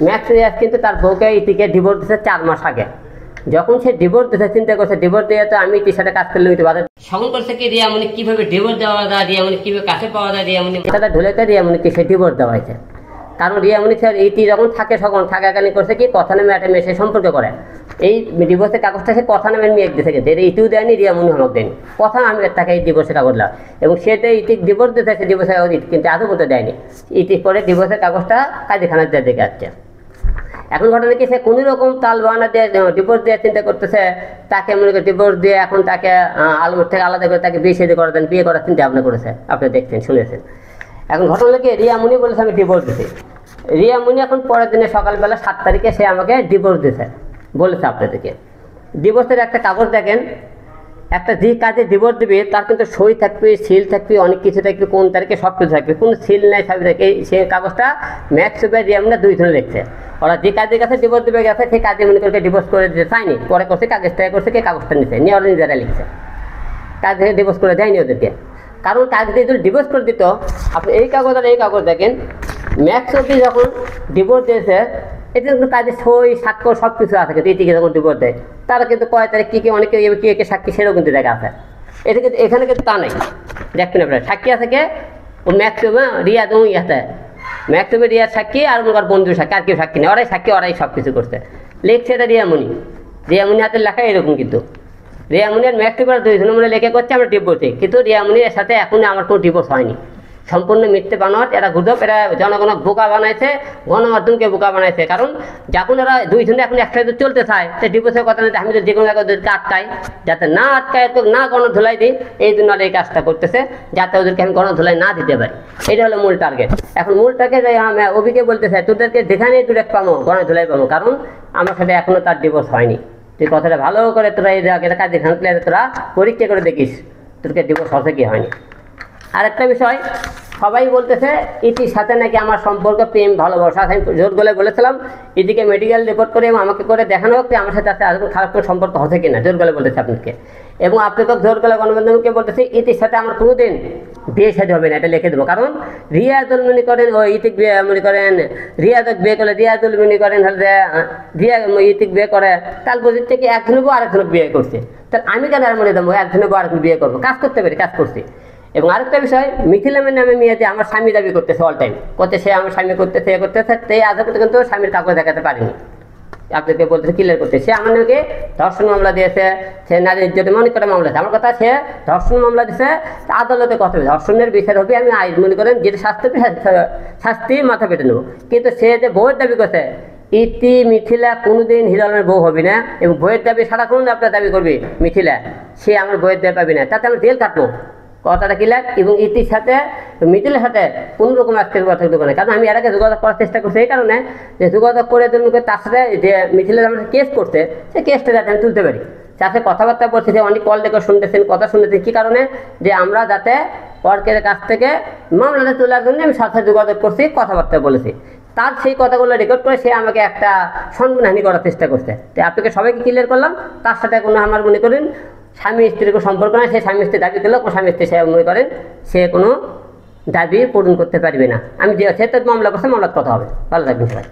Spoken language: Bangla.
ম্যাক্স রিয়াজ কিন্তু তার বউকে ইতিকে ডিভোর্স দিয়েছে 4 মাস আগে। যখন সে ডিভোর্স দিতে চিন্তা করছে, ডিভোর্স দিয়ে তো আমি ইতির সাথে কাজ করলে হইতে পারে। সঙ্গে করছে কি রিয়ামণি কিভাবে ডিভোর্স দেওয়া যায়, রিয়ামণি কিভাবে কাছে পাওয়া যায়, রিয়ামণি সাথে ঢুলেতে রিয়ামণিকে সে ডিভোর্স দেওয়া হয়েছে। কারণ রিয়ামণি স্যার ইতি যখন থাকে তখন থাকাকালীন করছে কি কথা নামে একটা মেয়ে সে সম্পর্ক করে। এই ডিভোর্সের কাগজটা সে কথা নামে মেয়ে দিতে গেছে, ইতিও দেয়নি, রিয়ামণি আমাকে দেয়নি, কথা আমি তাকে এই ডিভোর্সের কাগজ লাভ। এবং সেটা ইতি ডিভোর্স দিতে সে ডিভোর্সের কাগজ কিন্তু আদৌ করতে দেয়নি। ইতি পরে ডিভোর্সের কাগজটা কাজীখানার দিকে আসছে। এখন ঘটনা কি, সে কোনো রকম তাল বাহানা দিয়ে ডিভোর্স দিয়ে চিন্তা করতেছে, তাকে মনে করে ডিভোর্স দিয়ে এখন তাকে আলমোর থেকে আলাদা করে তাকে বিয়ে করার চিন্তা ভাবনা করেছে। আপনি দেখছেন, শুনেছেন। এখন ঘটনা কি, রিয়ামণি বলেছে আমি ডিভোর্স দিছি। রিয়ামণি এখন পরের দিনে সকালবেলা 7 তারিখে সে আমাকে ডিভোর্স দিছে বলেছে আপনাদেরকে। ডিভোর্সের একটা কাগজ দেখেন, একটা যে কাজে ডিভোর্স দেবে তার কিন্তু সই থাকবে, সিল থাকবে, অনেক কিছু থাকবে, কোন তারিখে সব কিছু থাকবে, কোনো সিল নাই, সবই থাকে। সে কাগজটা ম্যাক্স সুপার রিয়ামণি 2 জনে লিখছে। ওরা যে কাজের কাছে ডিভোর্স দেবে গেছে সেই কাজে মনে করে ডিভোর্স করে দিতে চায়নি, পরে করছে কাগজটা করছে, কে কাগজটা নিচ্ছে নিয়ে ওরা নিজেরা লিখছে, কাজ থেকে ডিভোর্স করে দেয়নি ওদেরকে। কারণ কাজ দিয়ে যদি ডিভোর্স করে দিত, আপনি এই কাগজ আর এই কাগজ দেখেন, ম্যাক্স অব্দি যখন ডিভোর্স দিয়েছে এটা কিন্তু কাজে সই স্বাক্ষর সব কিছু আছে। কিন্তু ইতিকে যখন ডিভোর্স দেয় তারা কিন্তু কয় তারিখ কী অনেকে কে সাক্ষী সেটাও কিন্তু দেখা আছে। এটা কিন্তু এখানে কিন্তু তা নাই, দেখবেন আপনারা সাক্ষী আছে কে, ও ম্যাক্সিমাম রিয়াদ আছে, ম্যাক্সিমাম রিয়াদ সাক্ষী আর মনে কর বন্ধু সাক্ষী, আর কেউ সাক্ষী নেই, ওরাই সাক্ষী, ওরাই সব কিছু করছে। লিখছে এটা রিয়ামণি, রিয়ামণি হাতের লেখা এরকম। কিন্তু রিয়ামণি আর ম্যাক্সিমাম 2 জনে মিলে লেখা করছে আমরা ডিভোর্সে, কিন্তু রিয়ামণির সাথে এখনই আমার কোনো ডিভোর্স হয়নি। সম্পূর্ণ মিথ্যে বানোয়াট, এরা গুজব, এরা জনগণকে বোকা বানাইছে, গণমাধ্যমকে বোকা বানাইছে। কারণ যখন এরা 2 জনে এখন একসাথে চলতে চায়, তো ডিভোর্সের কথা নিতে আমি তো যে কোনো জায়গায় ওদেরকে আটকাই, যাতে না আটকায় তো না গণধোলাই দিই, এই জন্য এই কাজটা করতেছে, যাতে ওদেরকে আমি গণধোলাই না দিতে পারি। এটা হলো মূল টার্গেট। এখন মূল টার্গেট আমি অভিকে বলতে চাই, তোদেরকে যেখানেই ডিরেক্ট পাবো গণধোলাই পাবো, কারণ আমার সাথে এখনও তার ডিভোর্স হয়নি। তুই কথাটা ভালো করে তোরা এই কাজে ঘাঁটলে তোরা পরীক্ষা করে দেখিস তোদেরকে ডিভোর্স হচ্ছে কি হয়নি। আরেকটা বিষয়, সবাই বলতেছে ইতির সাথে নাকি আমার সম্পর্ক প্রেম ভালোবাসা। আমি জোর গলায় বলেছিলাম ইতিকে মেডিকেল রিপোর্ট করে এবং আমাকে করে দেখানো হোক আমার সাথে খারাপ করে সম্পর্ক হচ্ছে কিনা, জোর গলায় বলতেছে আপনাকে। এবং আপনাকে জোর গলায় গণমাধ্যমকে বলতেছে ইতির সাথে আমার কোনোদিন বিয়ে শাদী হবে না, এটা লিখে দেবো। কারণ রিয়াজুল মনে করেন ও ইতিক বিয়ে মনে করেন, রিয়াজক বিয়ে করলে রিয়াজুল মনে করেন হলে ইতিক বিয়ে করে, কাল বজির থেকে একজন নেবো আরেকজন বিয়ে করছে, তাহলে আমি কেন আর মনে দেবো একজন নেবো আরেকজন বিয়ে করবো, কাজ করতে পারি, কাজ করছি। এবং আরেকটা বিষয়, মিথিলামের নামে মেয়েতে আমার স্বামী দাবি করতেছে, অল টাইম করতে, সে আমার স্বামী করতেছে সেই আজ কিন্তু স্বামীর কাগজ দেখাতে পারেনি। আপনাকে বলতেছে ক্লিয়ার করতে, সে আমার নামে ধর্ষণ মামলা দিয়েছে, সে নারী ইজ্জতের অনেক কটা মামলা দিয়েছে। আমার কথা, সে ধর্ষণ মামলা দিয়েছে, আদালতে কথা হবে, ধর্ষণের বিচার হবে, আমি আইন মনে করেন যেটা শাস্তি মাথা পেতে নেবো। কিন্তু সে যে বউয়ের দাবি করছে, ইতি মিথিলা কোনোদিন হিরো আলমের বউ হবে না, এবং বইয়ের দাবি সারাক্ষণ আপনার দাবি করবে মিথিলা, সে আমার বইয়ের দাবি পাবি না, তাতে আমি জেল কাটবো, কথাটা ক্লিয়ার। এবং ইতির সাথে মিথিলের সাথে কোনো রকম আজকের কথা দোকানে, কারণ আমি এর আগে যোগাযোগ করার চেষ্টা করছি এই কারণে যে যোগাযোগ করে তার সাথে যে মিথিলের আমার কেস করছে, সেই কেসটা যাতে আমি তুলতে পারি, যাতে কথাবার্তা বলছি, যে অনেক কল দেখে শুনতেছেন, কথা শুনতেছেন, কী কারণে যে আমরা যাতে অর্কের কাছ থেকে মামলাটা তোলার জন্য আমি সাথে যোগাযোগ করছি, কথাবার্তা বলেছি, তার সেই কথাগুলো রেকর্ড করে সে আমাকে একটা সম্মানহানি করার চেষ্টা করছে। তাই আপনাকে সবাইকে ক্লিয়ার করলাম, তার সাথে কোনো আমার মনে করেন স্বামী স্ত্রীর কোনো সম্পর্ক না, সে স্বামী স্ত্রী দাবি করলেও স্বামী স্ত্রী সে মনে করেন সে কোনো দাবি পূরণ করতে পারবে না। আমি যে সে তো মামলা করছে, মামলার কথা হবে। ভালো থাকবেন সবাই।